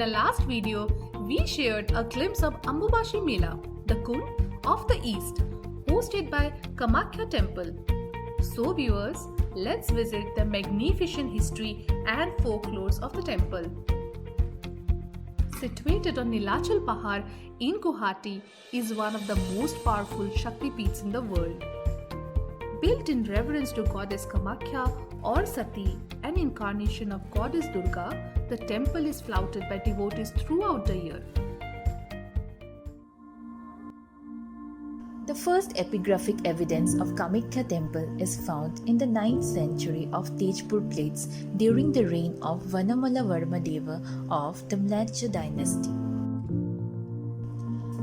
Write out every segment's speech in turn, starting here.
our last video, we shared a glimpse of Ambubashi Mela, the Kumbh of the East, hosted by Kamakhya Temple. So viewers, let's visit the magnificent history and folklores of the temple. Situated on Nilachal Pahar in Guwahati is one of the most powerful Shakti Peeths in the world. Built in reverence to goddess Kamakhya or Sati, an incarnation of goddess Durga, the temple is flouted by devotees throughout the year. The first epigraphic evidence of Kamakhya temple is found in the 9th century of Tejpur plates during the reign of Vanamala Varma Deva of the Mlacha dynasty.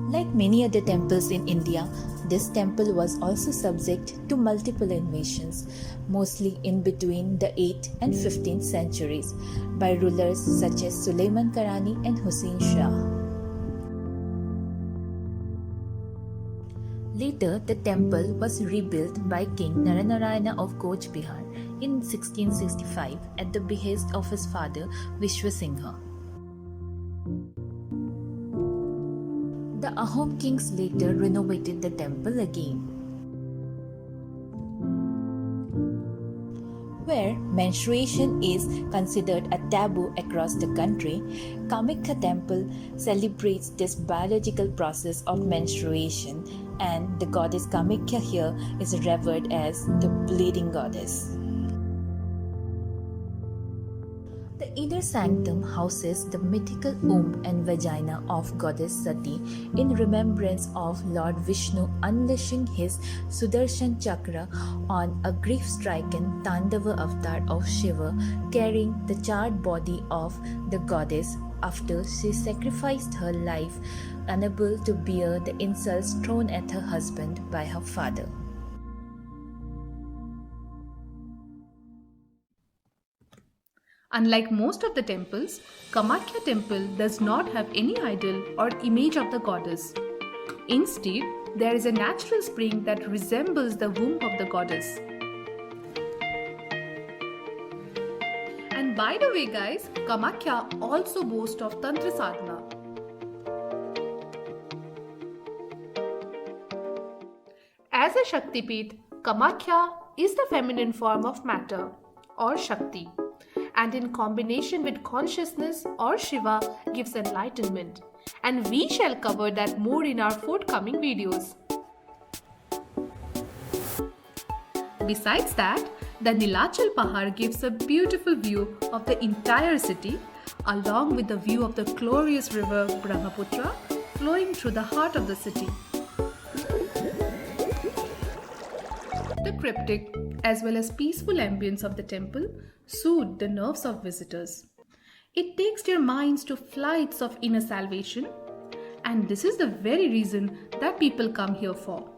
Like many other temples in India, this temple was also subject to multiple invasions, mostly in between the 8th and 15th centuries, by rulers such as Suleiman Karani and Hussein Shah. Later, the temple was rebuilt by King Naranarayana of Coach Bihar in 1665 at the behest of his father Vishwasingha. The Ahom kings later renovated the temple again. Where menstruation is considered a taboo across the country, Kamakhya temple celebrates this biological process of menstruation, and the goddess Kamakhya here is revered as the bleeding goddess. The inner sanctum houses the mythical womb and vagina of goddess Sati in remembrance of Lord Vishnu unleashing his Sudarshan Chakra on a grief-stricken Tandava avatar of Shiva, carrying the charred body of the goddess after she sacrificed her life, unable to bear the insults thrown at her husband by her father. Unlike most of the temples, Kamakhya temple does not have any idol or image of the goddess. Instead, there is a natural spring that resembles the womb of the goddess. And by the way guys, Kamakhya also boasts of Tantra Sadhana. As a Shakti Peeth, Kamakhya is the feminine form of matter or Shakti, and in combination with consciousness or Shiva gives enlightenment, and we shall cover that more in our forthcoming videos. Besides that, the Nilachal Pahar gives a beautiful view of the entire city, along with the view of the glorious river Brahmaputra flowing through the heart of the city. The cryptic as well as peaceful ambience of the temple soothe the nerves of visitors. It takes their minds to flights of inner salvation, and this is the very reason that people come here for.